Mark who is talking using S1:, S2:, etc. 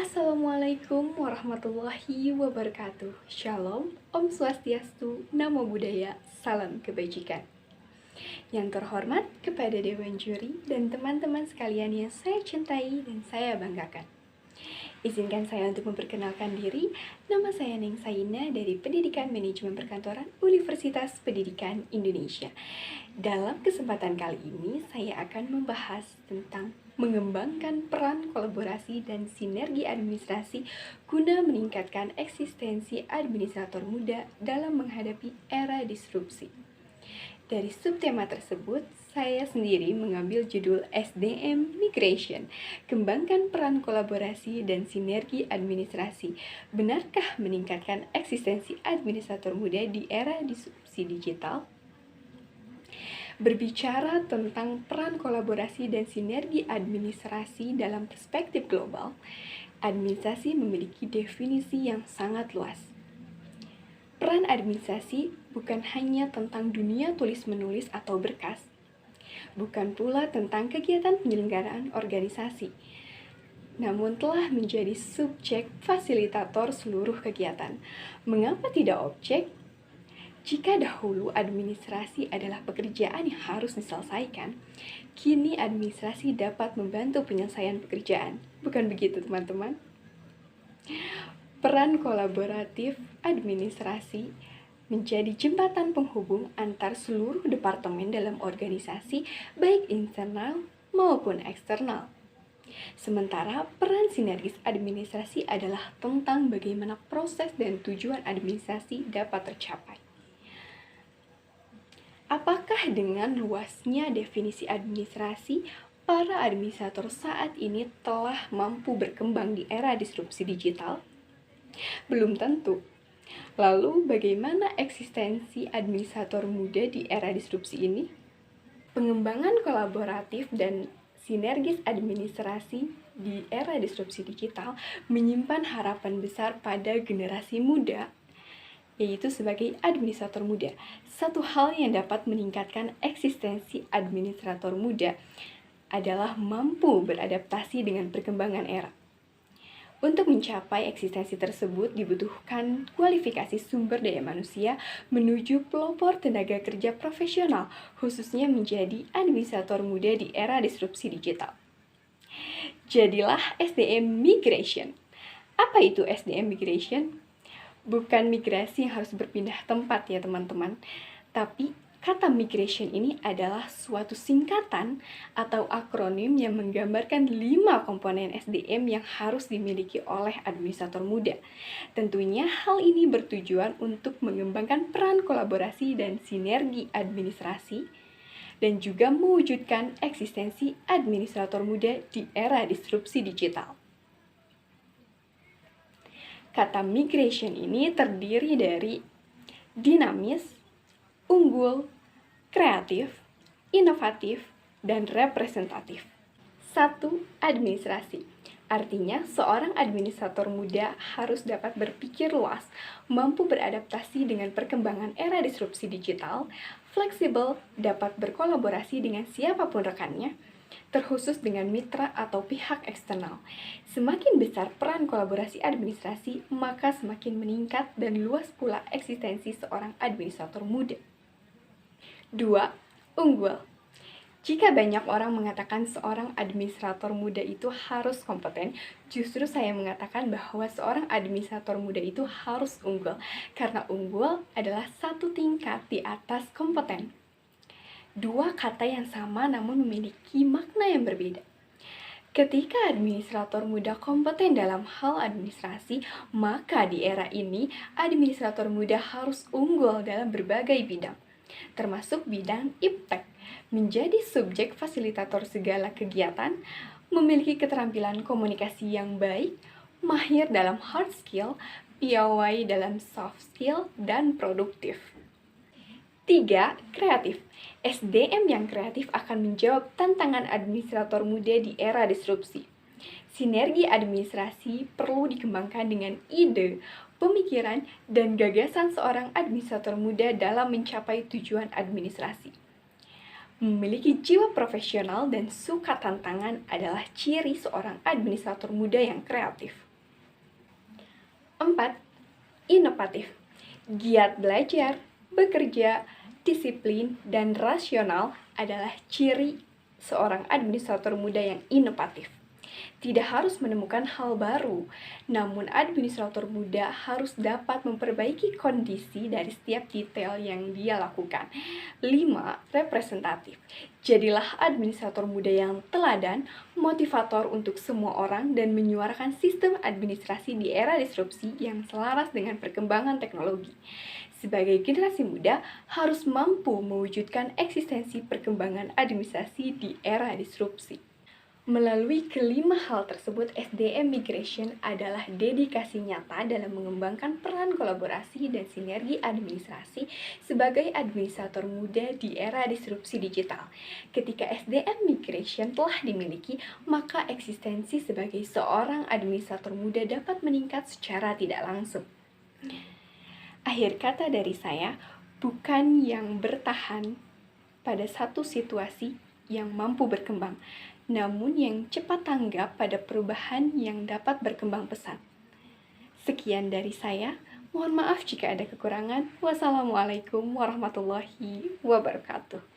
S1: Assalamualaikum warahmatullahi wabarakatuh. Shalom, Om Swastiastu, Namo Buddhaya, salam kebajikan. Yang terhormat kepada Dewan Juri dan teman-teman sekalian yang saya cintai dan saya banggakan. Izinkan saya untuk memperkenalkan diri. Nama saya Neng Saina dari Pendidikan Manajemen Perkantoran Universitas Pendidikan Indonesia. Dalam kesempatan kali ini, saya akan membahas tentang mengembangkan peran kolaborasi dan sinergi administrasi guna meningkatkan eksistensi administrator muda dalam menghadapi era disrupsi. Dari subtema tersebut, saya sendiri mengambil judul SDM Migration, kembangkan peran kolaborasi dan sinergi administrasi. Benarkah meningkatkan eksistensi administrator muda di era disrupsi digital? Berbicara tentang peran kolaborasi dan sinergi administrasi dalam perspektif global, administrasi memiliki definisi yang sangat luas. Peran administrasi bukan hanya tentang dunia tulis-menulis atau berkas, bukan pula tentang kegiatan penyelenggaraan organisasi, namun telah menjadi subjek fasilitator seluruh kegiatan. Mengapa tidak objek? Jika dahulu administrasi adalah pekerjaan yang harus diselesaikan, kini administrasi dapat membantu penyelesaian pekerjaan. Bukan begitu, teman-teman? Peran kolaboratif administrasi menjadi jembatan penghubung antar seluruh departemen dalam organisasi, baik internal maupun eksternal. Sementara peran sinergis administrasi adalah tentang bagaimana proses dan tujuan administrasi dapat tercapai. Apakah dengan luasnya definisi administrasi, para administrator saat ini telah mampu berkembang di era disrupsi digital? Belum tentu. Lalu, bagaimana eksistensi administrator muda di era disrupsi ini? Pengembangan kolaboratif dan sinergis administrasi di era disrupsi digital menyimpan harapan besar pada generasi muda, yaitu sebagai administrator muda. Satu hal yang dapat meningkatkan eksistensi administrator muda adalah mampu beradaptasi dengan perkembangan era. Untuk mencapai eksistensi tersebut dibutuhkan kualifikasi sumber daya manusia menuju pelopor tenaga kerja profesional, khususnya menjadi administrator muda di era disrupsi digital. Jadilah SDM Migration. Apa itu SDM Migration? Bukan migrasi yang harus berpindah tempat ya teman-teman, tapi kata migration ini adalah suatu singkatan atau akronim yang menggambarkan 5 komponen SDM yang harus dimiliki oleh administrator muda. Tentunya hal ini bertujuan untuk mengembangkan peran kolaborasi dan sinergi administrasi dan juga mewujudkan eksistensi administrator muda di era disrupsi digital. Kata migration ini terdiri dari dinamis, unggul, kreatif, inovatif, dan representatif. 1. Administrasi. Artinya, seorang administrator muda harus dapat berpikir luas, mampu beradaptasi dengan perkembangan era disrupsi digital, fleksibel, dapat berkolaborasi dengan siapapun rekannya, terkhusus dengan mitra atau pihak eksternal. Semakin besar peran kolaborasi administrasi, maka semakin meningkat dan luas pula eksistensi seorang administrator muda. 2. Unggul. Jika banyak orang mengatakan seorang administrator muda itu harus kompeten, justru saya mengatakan bahwa seorang administrator muda itu harus unggul, karena unggul adalah satu tingkat di atas kompeten. Dua kata yang sama namun memiliki makna yang berbeda. Ketika administrator muda kompeten dalam hal administrasi, maka di era ini administrator muda harus unggul dalam berbagai bidang, termasuk bidang iptek, menjadi subjek fasilitator segala kegiatan, memiliki keterampilan komunikasi yang baik, mahir dalam hard skill, piawai dalam soft skill, dan produktif. 3. Kreatif. SDM yang kreatif akan menjawab tantangan administrator muda di era disrupsi. Sinergi administrasi perlu dikembangkan dengan ide, pemikiran, dan gagasan seorang administrator muda dalam mencapai tujuan administrasi. Memiliki jiwa profesional dan suka tantangan adalah ciri seorang administrator muda yang kreatif. 4. Inovatif. Giat belajar, bekerja, disiplin, dan rasional adalah ciri seorang administrator muda yang inovatif. Tidak harus menemukan hal baru, namun administrator muda harus dapat memperbaiki kondisi dari setiap detail yang dia lakukan. 5. Representatif. Jadilah administrator muda yang teladan, motivator untuk semua orang, dan menyuarakan sistem administrasi di era disrupsi yang selaras dengan perkembangan teknologi. Sebagai generasi muda, harus mampu mewujudkan eksistensi perkembangan administrasi di era disrupsi. Melalui kelima hal tersebut, SDM Migration adalah dedikasi nyata dalam mengembangkan peran kolaborasi dan sinergi administrasi sebagai administrator muda di era disrupsi digital. Ketika SDM Migration telah dimiliki, maka eksistensi sebagai seorang administrator muda dapat meningkat secara tidak langsung. Akhir kata dari saya, bukan yang bertahan pada satu situasi yang mampu berkembang, namun yang cepat tanggap pada perubahan yang dapat berkembang pesat. Sekian dari saya, mohon maaf jika ada kekurangan. Wassalamualaikum warahmatullahi wabarakatuh.